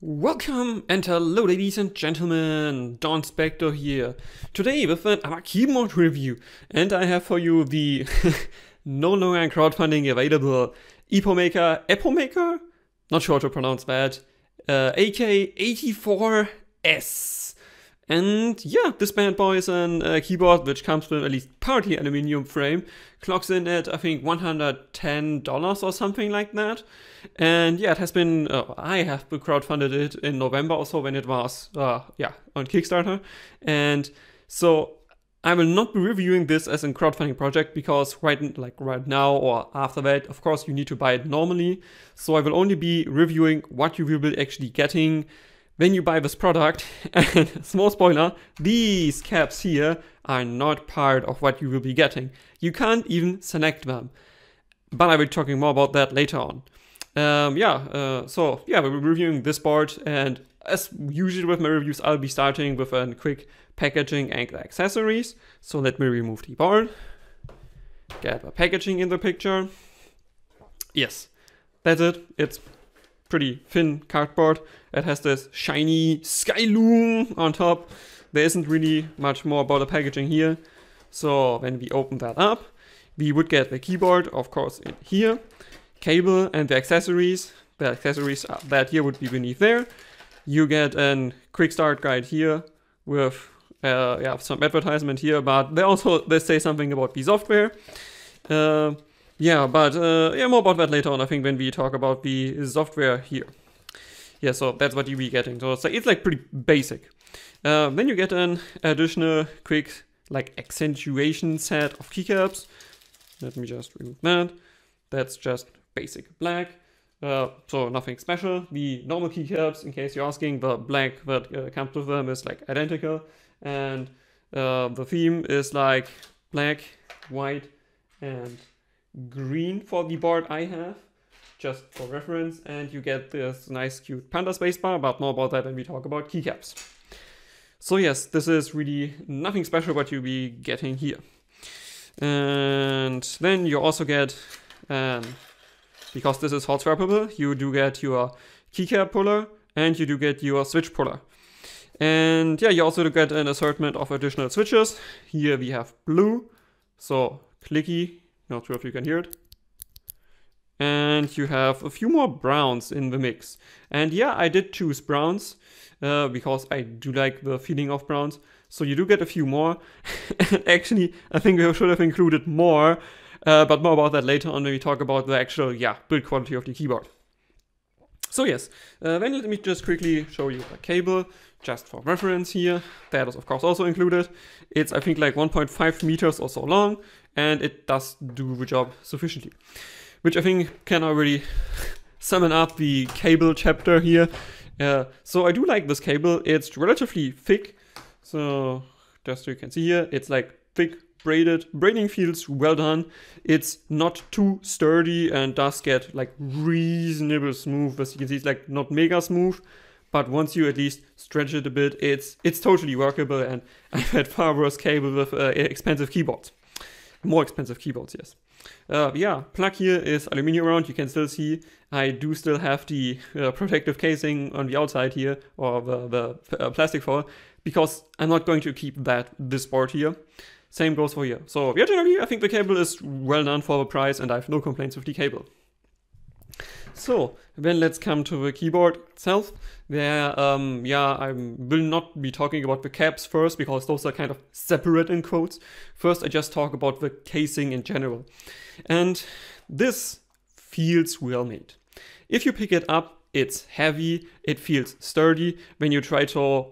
Welcome and hello ladies and gentlemen, Don Spector here. Today with an keyboard review, and I have for you the no longer crowdfunding available Epomaker, not sure how to pronounce that, AK84S. And yeah, this bad boy is a keyboard which comes with at least partly aluminum frame, clocks in at I think $110 or something like that. And yeah, it has been, I have crowdfunded it in November or so when it was, on Kickstarter. And so I will not be reviewing this as a crowdfunding project because right now or after that, of course, you need to buy it normally. So I will only be reviewing what you will be actually getting when you buy this product. And small spoiler, these caps here are not part of what you will be getting. You can't even select them. But I will be talking more about that later on. We'll be reviewing this board, and as usual with my reviews, I'll be starting with a quick packaging and accessories. So let me remove the board, get the packaging in the picture. Yes, that's it. It's pretty thin cardboard. It has this shiny Skyloom on top. There isn't really much more about the packaging here. So when we open that up, we would get the keyboard, of course, in here. Cable and the accessories. The accessories that here would be beneath there. You get a quick start guide here with some advertisement here, but they say something about the software. More about that later on, I think, when we talk about the software here. Yeah, so that's what you'll be getting. So it's like pretty basic. Then you get an additional quick accentuation set of keycaps. Let me just remove that. That's just basic black. So nothing special. The normal keycaps, in case you're asking, the black that comes with them is identical. And the theme is black, white, and green for the board I have, just for reference. And you get this nice cute panda spacebar, but more about that when we talk about keycaps. So yes, this is really nothing special what you'll be getting here. And then you also get, because this is hot swappable, you do get your keycap puller and you do get your switch puller. And yeah, you also do get an assortment of additional switches. Here we have blue, so clicky, not sure if you can hear it. And you have a few more browns in the mix. And yeah, I did choose browns because I do like the feeling of browns. So you do get a few more. Actually, I think we should have included more, but more about that later on when we talk about the actual build quality of the keyboard. So yes, then let me just quickly show you the cable, just for reference here. That is of course also included. It's I think 1.5 meters or so long, and it does do the job sufficiently. Which I think can already summon up the cable chapter here. So I do like this cable. It's relatively thick. So just so you can see here, it's thick braided. Braiding feels well done. It's not too sturdy and does get reasonable smooth. As you can see, it's not mega smooth, but once you at least stretch it a bit, it's totally workable. And I've had far worse cable with expensive keyboards. More expensive keyboards, yes. Plug here is aluminum round. You can still see I do still have the protective casing on the outside here, or the plastic foil, because I'm not going to keep this board here. Same goes for here. So yeah, generally I think the cable is well done for the price, and I have no complaints with the cable. So then let's come to the keyboard itself. There, I will not be talking about the caps first because those are kind of separate in quotes. First, I just talk about the casing in general. And this feels well made. If you pick it up, it's heavy, it feels sturdy. When you try to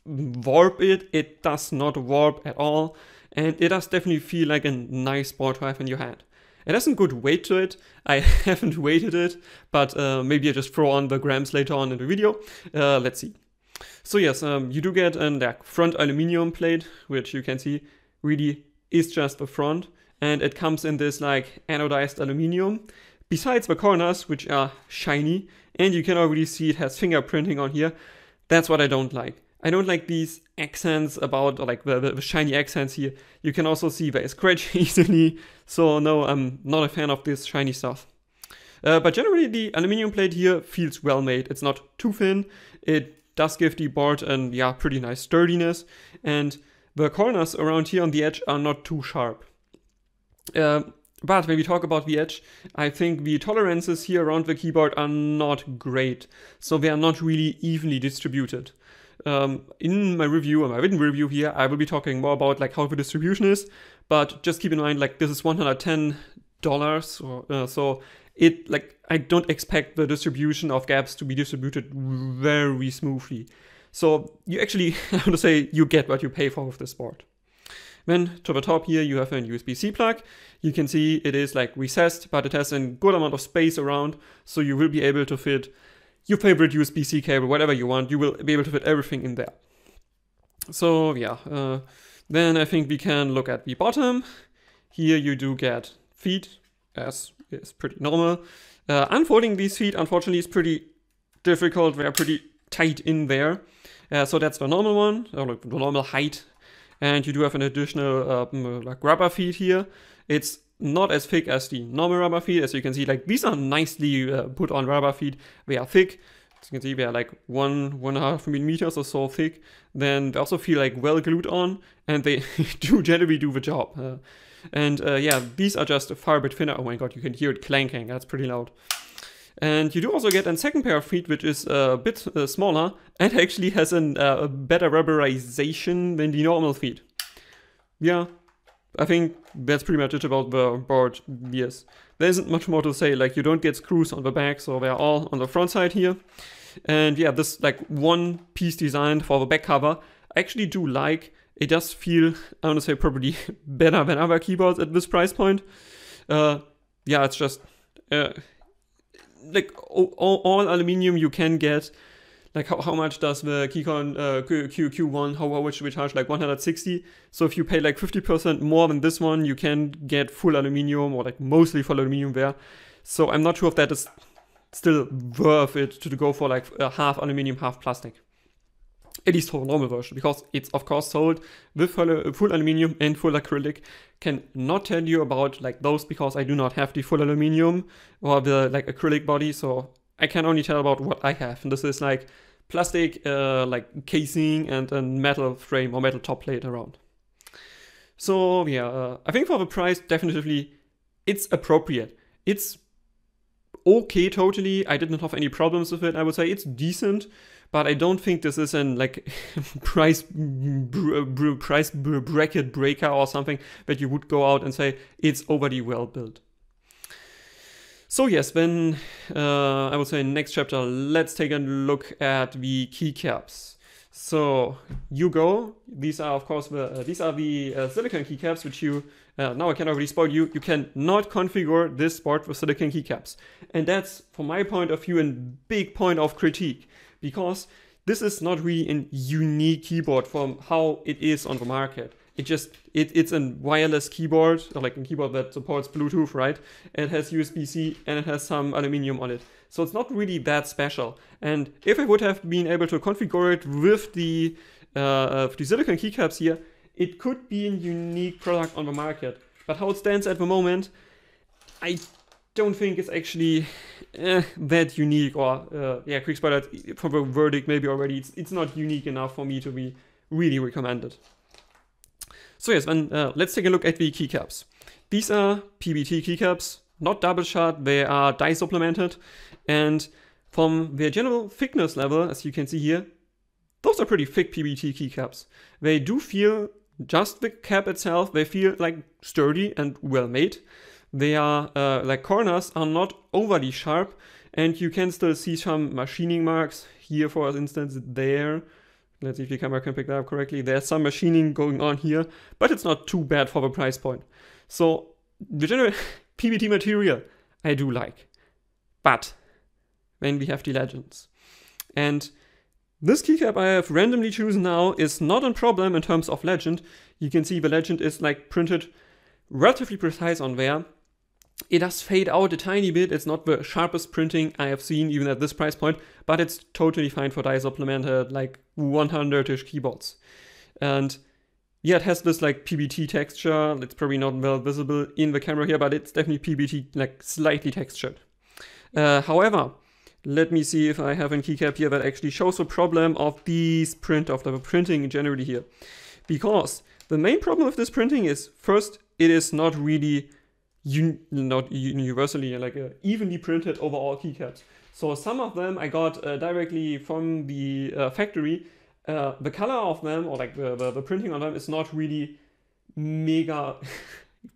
warp it, it does not warp at all. And it does definitely feel like a nice board to have in your hand. It has some good weight to it. I haven't weighted it, but maybe I just throw on the grams later on in the video. Let's see. So yes, you do get a front aluminum plate, which you can see really is just the front. And it comes in this anodized aluminum. Besides the corners, which are shiny, and you can already see it has fingerprinting on here. That's what I don't like. I don't like these accents about the shiny accents here. You can also see they scratch easily. So no, I'm not a fan of this shiny stuff. But generally the aluminum plate here feels well made. It's not too thin. It does give the board an pretty nice sturdiness, and the corners around here on the edge are not too sharp. But when we talk about the edge, I think the tolerances here around the keyboard are not great. So they are not really evenly distributed. In my review, or my written review here, I will be talking more about like how the distribution is, but just keep in mind like this is $110, so it like I don't expect the distribution of gaps to be distributed very smoothly. So you actually, I want to say, you get what you pay for with this board. Then to the top here you have a USB-C plug. You can see it is like recessed, but it has a good amount of space around, so you will be able to fit your favorite USB-C cable, whatever you want. You will be able to fit everything in there. So yeah, then I think we can look at the bottom. Here you do get feet, as is pretty normal. Unfolding these feet, unfortunately, is pretty difficult. They are pretty tight in there. So that's the normal one, or like the normal height. And you do have an additional like rubber feet here. It's not as thick as the normal rubber feet. As you can see, like these are nicely put on rubber feet. They are thick. As you can see, they are like 1.5 millimeters or so thick. Then they also feel like well glued on, and they do generally do the job. Yeah, these are just a far bit thinner. Oh my god, you can hear it clanking. That's pretty loud. And you do also get a second pair of feet, which is a bit smaller and actually has a better rubberization than the normal feet. Yeah, I think that's pretty much it about the board. Yes, there isn't much more to say. Like, you don't get screws on the back, so they're all on the front side here. And yeah, this like one piece design for the back cover, I actually do like. It does feel, I want to say, probably better than other keyboards at this price point. Yeah, it's just like all aluminum you can get. Like how much does the Keycon Q1, how much do we charge? Like 160. So if you pay like 50% more than this one, you can get full aluminum, or like mostly full aluminum there. So I'm not sure if that is still worth it to go for like half aluminum, half plastic. At least for the normal version, because it's of course sold with full aluminum and full acrylic. Can not tell you about like those because I do not have the full aluminum or the like acrylic body, so I can only tell about what I have. And this is like plastic like casing and a metal frame or metal top plate around. So yeah, I think for the price, definitely it's appropriate. It's okay totally. I didn't have any problems with it. I would say it's decent, but I don't think this is an like price bracket breaker or something that you would go out and say it's overly well built. So yes, then I would say next chapter, let's take a look at the keycaps. So you go. These are of course the silicone keycaps, which you now I can already spoil you. You cannot configure this board with silicone keycaps, and that's from my point of view a big point of critique, because this is not really a unique keyboard from how it is on the market. It's a wireless keyboard, or like a keyboard that supports Bluetooth, right? It has USB-C and it has some aluminum on it. So it's not really that special. And if I would have been able to configure it with the silicone keycaps here, it could be a unique product on the market. But how it stands at the moment, I don't think it's actually that unique. Or yeah, quick spoiler for the verdict maybe already. It's not unique enough for me to be really recommended. So yes, then let's take a look at the keycaps. These are PBT keycaps, not double shot, they are dye supplemented, and from their general thickness level, as you can see here, those are pretty thick PBT keycaps. They do feel, just the cap itself, they feel like sturdy and well made. They are, like corners are not overly sharp, and you can still see some machining marks here, for instance, there. Let's see if the camera can pick that up correctly. There's some machining going on here, but it's not too bad for the price point. So the general PBT material I do like. But then we have the legends. And this keycap I have randomly chosen now is not a problem in terms of legend. You can see the legend is like printed relatively precise on there. It does fade out a tiny bit. It's not the sharpest printing I have seen even at this price point, but it's totally fine for dye supplemented like 100-ish keyboards. And yeah, it has this like PBT texture. It's probably not well visible in the camera here, but it's definitely PBT, like slightly textured. However, let me see if I have a keycap here that actually shows the problem of these of the printing generally here. Because the main problem with this printing is, first, it is not really not universally like evenly printed over all keycaps. So some of them I got directly from the factory. The color of them, or like the printing on them, is not really mega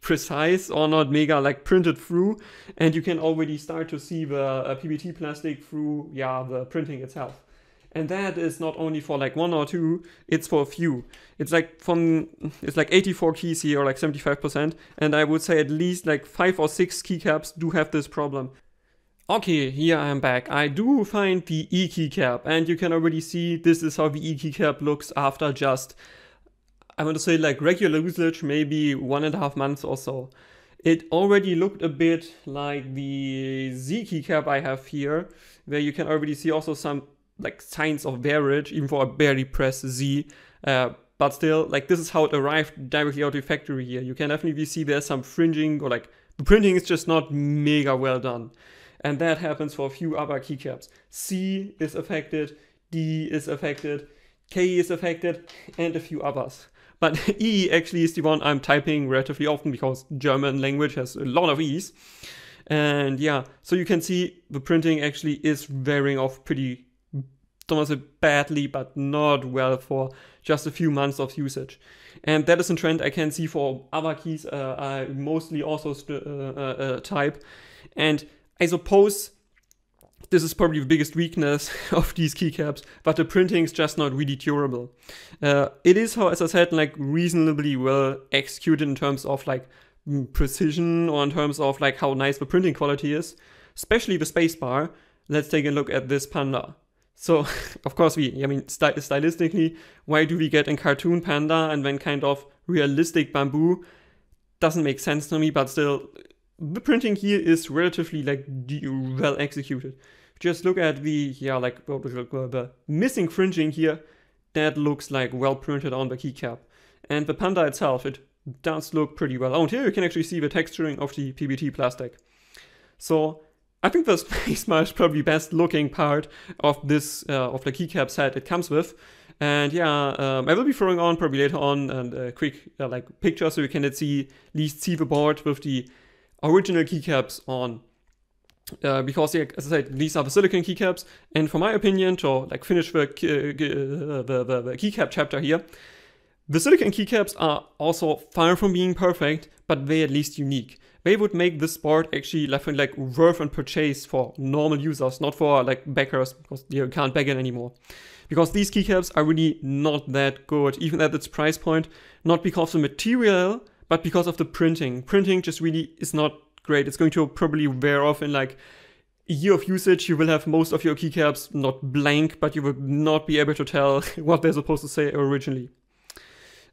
precise, or not mega like printed through, and you can already start to see the PBT plastic through the printing itself. And that is not only for like 1 or 2, it's for a few. It's like 84 keys here, or like 75%, and I would say at least like 5 or 6 keycaps do have this problem. Okay, here I am back. I do find the E keycap, and you can already see this is how the E keycap looks after just, I want to say, like regular usage, maybe 1.5 months or so. It already looked a bit like the Z keycap I have here, where you can already see also some like signs of wearage, even for a barely pressed Z. But still, like this is how it arrived directly out of the factory here. You can definitely see there's some fringing, or like the printing is just not mega well done. And that happens for a few other keycaps. C is affected, D is affected, K is affected, and a few others. But E actually is the one I'm typing relatively often, because German language has a lot of E's. And yeah, so you can see the printing actually is wearing off pretty, don't want to say badly, but not well for just a few months of usage. And that is a trend I can see for other keys I mostly also type. And I suppose this is probably the biggest weakness of these keycaps, but the printing is just not really durable. It is, as I said, like reasonably well executed in terms of like precision, or in terms of like how nice the printing quality is, especially the spacebar. Let's take a look at this panda. So, of course, stylistically, why do we get a cartoon panda and then kind of realistic bamboo? Doesn't make sense to me, but still, the printing here is relatively like well executed. Just look at the the missing fringing here. That looks like well printed on the keycap. And the panda itself, it does look pretty well owned. Here you can actually see the texturing of the PBT plastic. So I think the spacebar is probably best looking part of this of the keycap set it comes with. And I will be throwing on probably later on and a quick picture, so you can at least see the board with the original keycaps on. Because as I said, these are the silicone keycaps, and for my opinion, to like finish the keycap chapter here, the silicone keycaps are also far from being perfect, but they're at least unique. They would make this board actually like worth and purchase for normal users, not for like backers, because you can't back it anymore. Because these keycaps are really not that good, even at its price point, not because of the material, but because of the printing. Printing just really is not great. It's going to probably wear off in like a year of usage. You will have most of your keycaps not blank, but you will not be able to tell what they're supposed to say originally.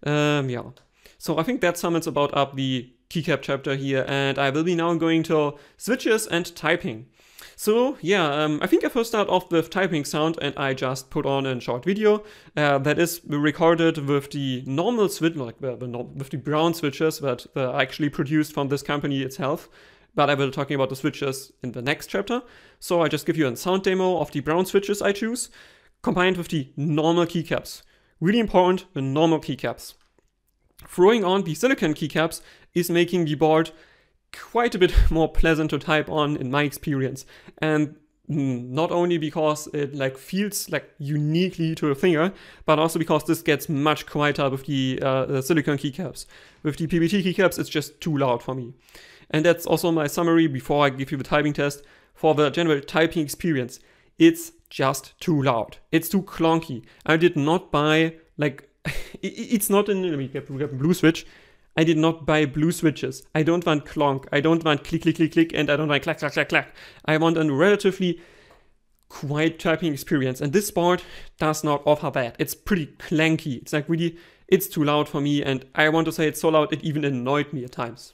So I think that sums about up the keycap chapter here, and I will be now going to switches and typing. So I think I first start off with typing sound, and I just put on a short video that is recorded with the normal switch, like with the brown switches that are actually produced from this company itself. But I will be talking about the switches in the next chapter. So I just give you a sound demo of the brown switches I choose, combined with the normal keycaps. Really important, the normal keycaps. Throwing on the silicone keycaps is making the board quite a bit more pleasant to type on in my experience. And not only because it like feels like uniquely to a finger, but also because this gets much quieter with the silicone keycaps. With the PBT keycaps, it's just too loud for me. And that's also my summary before I give you the typing test. For the general typing experience, it's just too loud. It's too clunky. I did not buy like it's not in. We have a blue switch. I did not buy blue switches. I don't want clonk. I don't want click, click, click, click, and I don't want clack, clack, clack, clack. I want a relatively quiet typing experience, and this board does not offer that. It's pretty clanky. It's like really, it's too loud for me, and I want to say it's so loud it even annoyed me at times.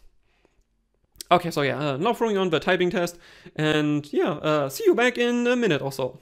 Okay, so now throwing on the typing test, and see you back in a minute or so.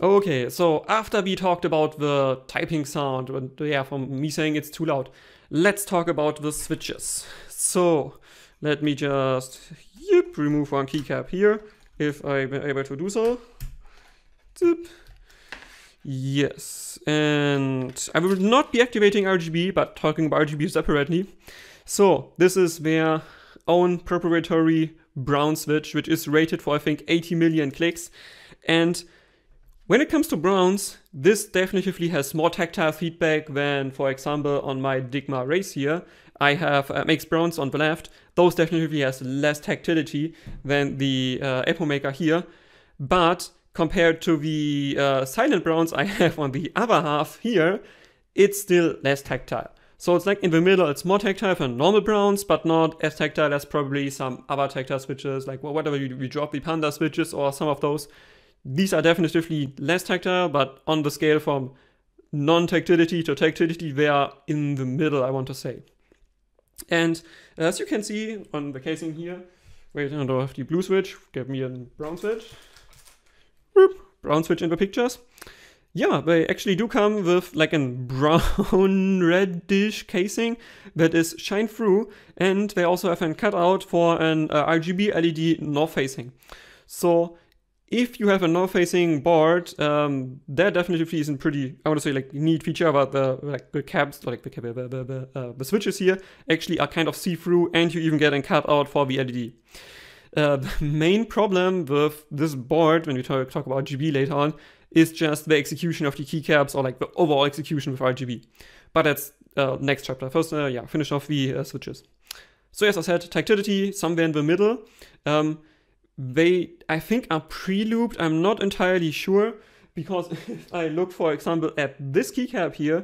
Okay, so after we talked about the typing sound, and yeah, from me saying it's too loud, let's talk about the switches. So let me just remove one keycap here, if I'm able to do so. Zip. Yes, and I will not be activating RGB, but talking about RGB separately. So this is their own proprietary brown switch, which is rated for I think 80 million clicks. And when it comes to browns, this definitely has more tactile feedback than, for example, on my Digma Race here. I have mixed browns on the left. Those definitely has less tactility than the Epomaker here. But compared to the silent browns I have on the other half here, it's still less tactile. So it's like in the middle, it's more tactile than normal browns, but not as tactile as probably some other tactile switches, like whatever we drop the Panda switches or some of those. These are definitely less tactile, but on the scale from non-tactility to tactility, they are in the middle, I want to say. And as you can see on the casing here, wait, I don't have the blue switch, give me a brown switch. Whoop, brown switch in the pictures. Yeah, they actually do come with like a brown reddish casing that is shine through, and they also have a cutout for an RGB LED north facing. So if you have a north facing board, that definitely is a pretty, I want to say, like neat feature about the caps, like the switches here actually are kind of see-through, and you even get a cutout for the LED. The main problem with this board, when we talk about RGB later on, is just the execution of the keycaps, or like the overall execution with RGB. But that's next chapter. First, yeah, finish off the switches. So as I said, tactility somewhere in the middle. They, I think, are pre-looped. I'm not entirely sure, because if I look, for example, at this keycap here,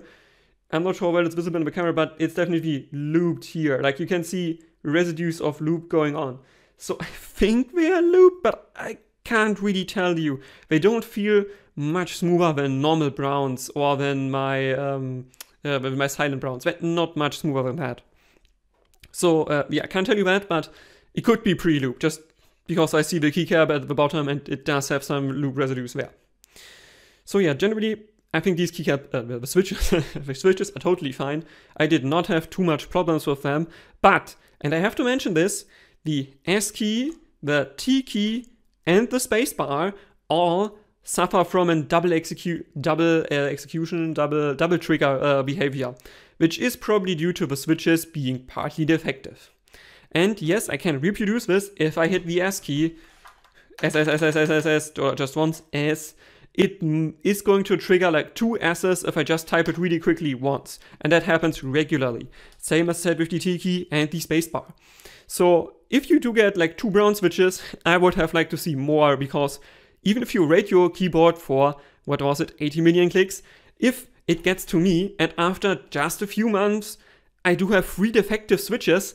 I'm not sure whether it's visible in the camera, but it's definitely looped here. Like you can see residues of loop going on. So I think they are looped, but I can't really tell you. They don't feel much smoother than normal browns or than my silent browns. They're not much smoother than that. So yeah, I can't tell you that, but it could be pre-looped, just because I see the keycap at the bottom and it does have some loop residues there. So yeah, generally, I think these keycap, the switches, the switches are totally fine. I did not have too much problems with them, but, and I have to mention this, the S key, the T key, and the spacebar all suffer from a double trigger behavior, which is probably due to the switches being partly defective. And yes, I can reproduce this if I hit the S key, S, or just once, S. It is going to trigger like 2 S's if I just type it really quickly once. And that happens regularly. Same as said with the T key and the spacebar. So if you do get like 2 brown switches, I would have liked to see more, because even if you rate your keyboard for, what was it, 80 million clicks, if it gets to me and after just a few months I do have 3 defective switches,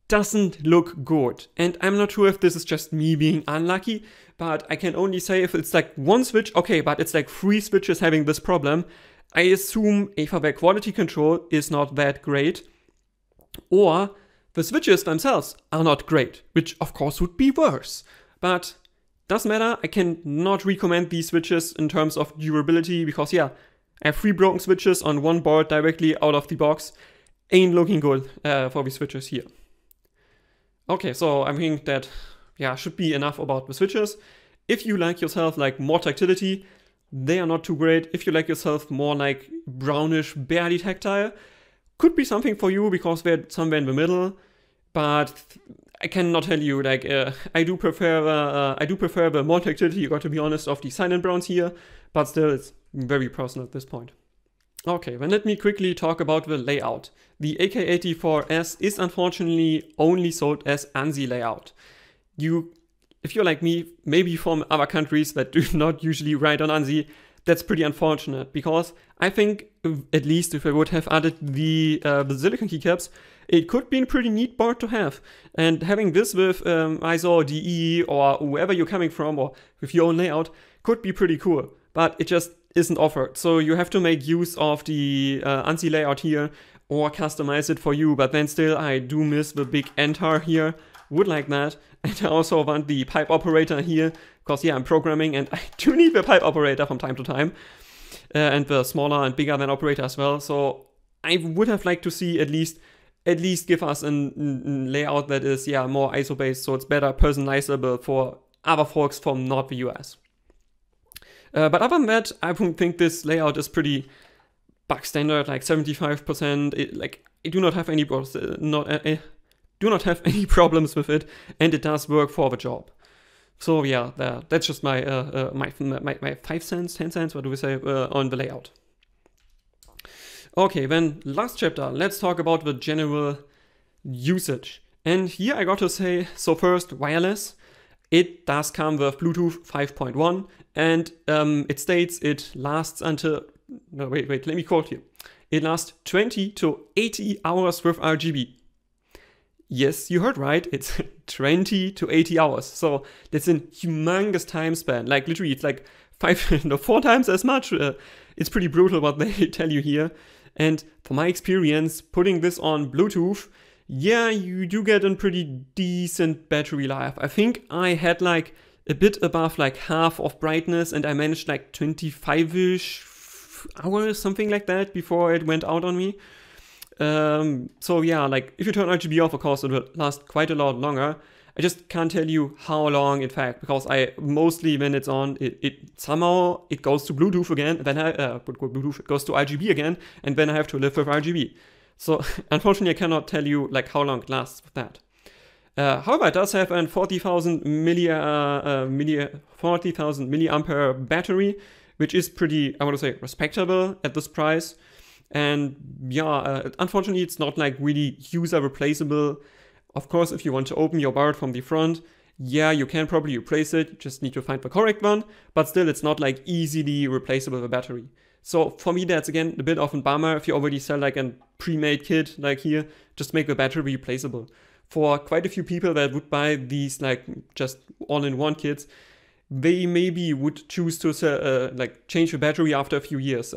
doesn't look good. And I'm not sure if this is just me being unlucky, but I can only say if it's like 1 switch, okay, but it's like 3 switches having this problem, I assume either their quality control is not that great, or the switches themselves are not great, which of course would be worse. But doesn't matter, I can not recommend these switches in terms of durability, because yeah, I have 3 broken switches on 1 board directly out of the box. Ain't looking good for the switches here. Okay, so I think that, yeah, should be enough about the switches. If you like yourself like more tactility, they are not too great. If you like yourself more like brownish, barely tactile, could be something for you, because they're somewhere in the middle. But I cannot tell you, like, I do prefer the more tactility, you got to be honest, of the silent browns here, but still it's very personal at this point. Okay, then let me quickly talk about the layout. The AK84S is unfortunately only sold as ANSI layout. If you're like me, maybe from other countries that do not usually write on ANSI, that's pretty unfortunate, because I think at least if I would have added the silicone keycaps, it could be a pretty neat board to have. And having this with ISO, DE, or wherever you're coming from, or with your own layout, could be pretty cool. But it just isn't offered. So you have to make use of the ANSI layout here, or customize it for you. But then still, I do miss the big enter here, would like that. And I also want the pipe operator here, because yeah, I'm programming and I do need the pipe operator from time to time. And the smaller and bigger than operator as well. So I would have liked to see at least give us a layout that is more ISO based, so it's better personalizable for other folks from not the US. But other than that, I think this layout is pretty bug standard, like 75%. I do not have any problems with it, and it does work for the job. So yeah, that's just my 5 cents, 10 cents, what do we say, on the layout. Okay, then last chapter, let's talk about the general usage. And here I got to say, so first, wireless. It does come with Bluetooth 5.1, and it states it lasts until, no, wait, let me quote here. It lasts 20 to 80 hours with RGB. Yes, you heard right, it's 20 to 80 hours. So that's a humongous time span. Like literally, it's like 4 times as much. It's pretty brutal what they tell you here. And from my experience, putting this on Bluetooth, yeah, you do get a pretty decent battery life. I think I had like a bit above like half of brightness, and I managed like 25-ish hours, something like that, before it went out on me. So yeah, like if you turn RGB off, of course, it will last quite a lot longer. I just can't tell you how long, in fact, because I mostly, when it's on, it somehow it goes to Bluetooth again, and then it goes to RGB again, and then I have to live with RGB. So unfortunately, I cannot tell you like how long it lasts with that. However, it does have a 40,000 milliampere battery, which is pretty, I want to say, respectable at this price. And yeah, unfortunately, it's not like really user replaceable. Of course, if you want to open your board from the front, yeah, you can probably replace it. You just need to find the correct one, but still, it's not like easily replaceable with battery. So for me, that's again a bit of a bummer. If you already sell like a pre-made kit like here, just make the battery replaceable. For quite a few people that would buy these like just all-in-one kits, they maybe would choose to like change the battery after a few years.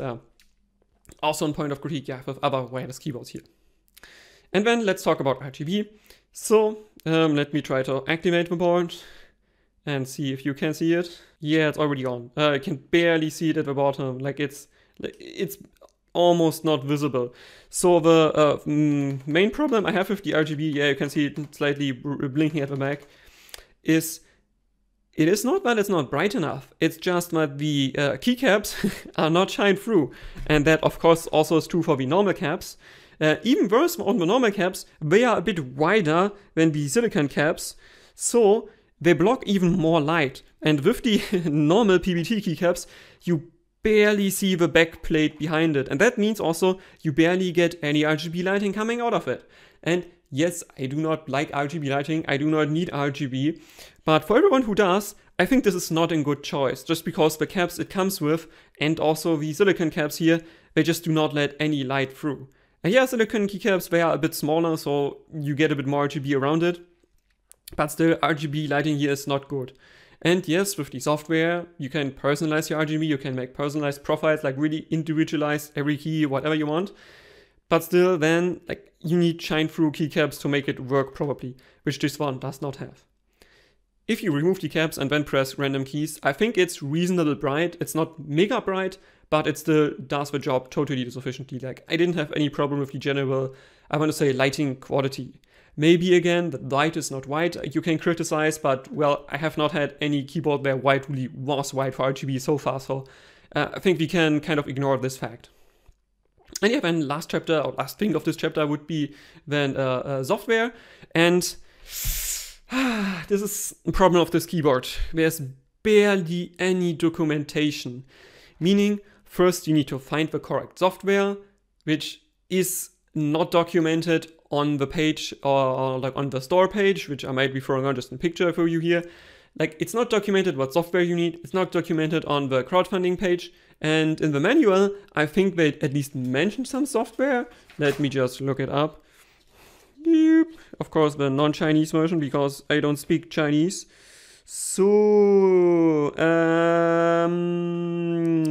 Also on point of critique, yeah, with other wireless keyboards here. And then let's talk about RGB. So let me try to activate the board and see if you can see it. Yeah, it's already on. I can barely see it at the bottom. Like it's almost not visible. So the main problem I have with the RGB, yeah, you can see it slightly blinking at the back, is it is not that it's not bright enough. It's just that the keycaps are not shine through. And that, of course, also is true for the normal caps. Even worse, on the normal caps, they are a bit wider than the silicone caps. So they block even more light. And with the normal PBT keycaps, you barely see the back plate behind it. And that means also you barely get any RGB lighting coming out of it. And yes, I do not like RGB lighting. I do not need RGB. But for everyone who does, I think this is not a good choice. Just because the caps it comes with, and also the silicone caps here, they just do not let any light through. And yeah, silicone keycaps, they are a bit smaller, so you get a bit more RGB around it. But still, RGB lighting here is not good. And yes, with the software, you can personalize your RGB. You can make personalized profiles, like really individualize every key, whatever you want. But still, then, like, you need shine-through keycaps to make it work properly, which this one does not have. If you remove the caps and then press random keys, I think it's reasonably bright. It's not mega bright, but it still does the job totally sufficiently. Like, I didn't have any problem with the general, I want to say, lighting quality. Maybe again, the light is not white, you can criticize, but well, I have not had any keyboard where white really was white for RGB so far, so I think we can kind of ignore this fact. And yeah, then last chapter, or last thing of this chapter would be then software, and this is the problem of this keyboard. There's barely any documentation, meaning first you need to find the correct software, which is not documented on the page or like on the store page, which I might be throwing on just a picture for you here. Like, it's not documented what software you need. It's not documented on the crowdfunding page. And in the manual, I think they at least mentioned some software. Let me just look it up. Yep. Of course, the non-Chinese version, because I don't speak Chinese. So,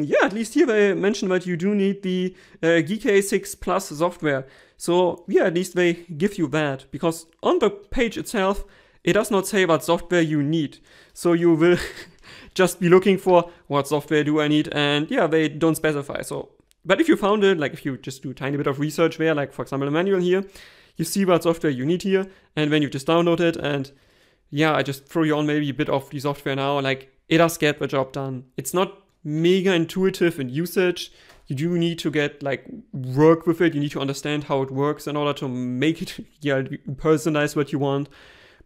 yeah, at least here they mention that you do need the GK6 Plus software. So, yeah, at least they give you that, because on the page itself, it does not say what software you need. So you will just be looking for what software do I need, and yeah, they don't specify. So, but if you found it, like if you just do a tiny bit of research there, like for example a manual here, you see what software you need here, and then you just download it, and yeah, I just throw you on maybe a bit of the software now, like it does get the job done. It's not mega intuitive in usage. You do need to get like work with it. You need to understand how it works in order to make it, yeah, personalize what you want.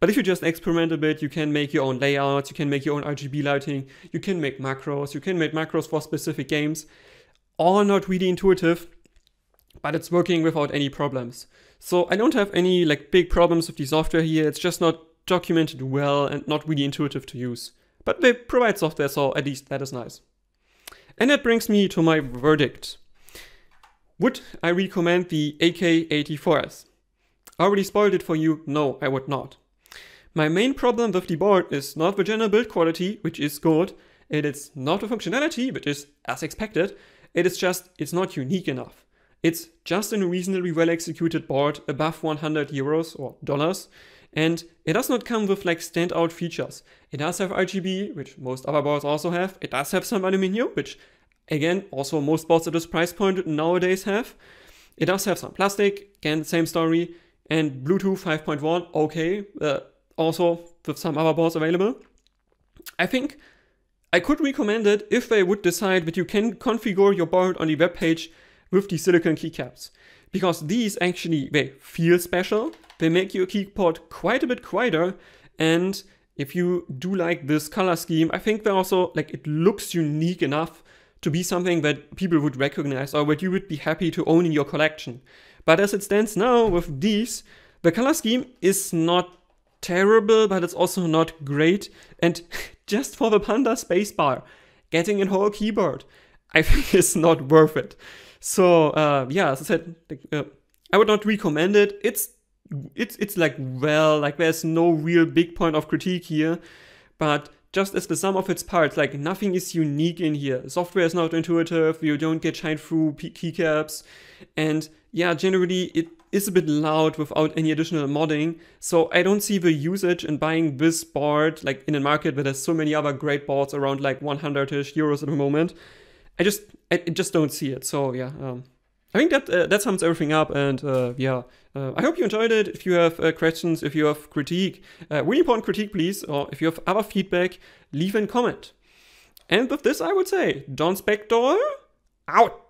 But if you just experiment a bit, you can make your own layouts, you can make your own RGB lighting, you can make macros for specific games. All not really intuitive, but it's working without any problems. So I don't have any like big problems with the software here. It's just not documented well and not really intuitive to use. But they provide software, so at least that is nice. And that brings me to my verdict. Would I recommend the AK84S? I already spoiled it for you. No, I would not. My main problem with the board is not the general build quality, which is good. It is not the functionality, which is as expected. It is just, it's not unique enough. It's just a reasonably well executed board above 100 euros or dollars. And it does not come with like standout features. It does have RGB, which most other boards also have. It does have some aluminium, which again, also most boards at this price point nowadays have. It does have some plastic, again, same story. And Bluetooth 5.1, okay, also with some other boards available. I think I could recommend it if they would decide that you can configure your board on the web page with the silicone keycaps. Because these actually, they feel special. They make your keyboard quite a bit quieter, and if you do like this color scheme, I think they also, like, it looks unique enough to be something that people would recognize or that you would be happy to own in your collection. But as it stands now with these, the color scheme is not terrible, but it's also not great, and just for the Panda spacebar, getting a whole keyboard, I think is not worth it. So yeah, as I said, I would not recommend it. It's like, well, like there's no real big point of critique here, but just as the sum of its parts, like nothing is unique in here. Software is not intuitive, you don't get shine through keycaps, and yeah, generally it is a bit loud without any additional modding. So I don't see the usage in buying this board like in a market where there's so many other great boards around like 100-ish euros at the moment. I just don't see it. So yeah, I think that sums everything up, and yeah, I hope you enjoyed it. If you have questions, if you have critique, really important critique please, or if you have other feedback, leave a comment. And with this I would say, John Spector, out!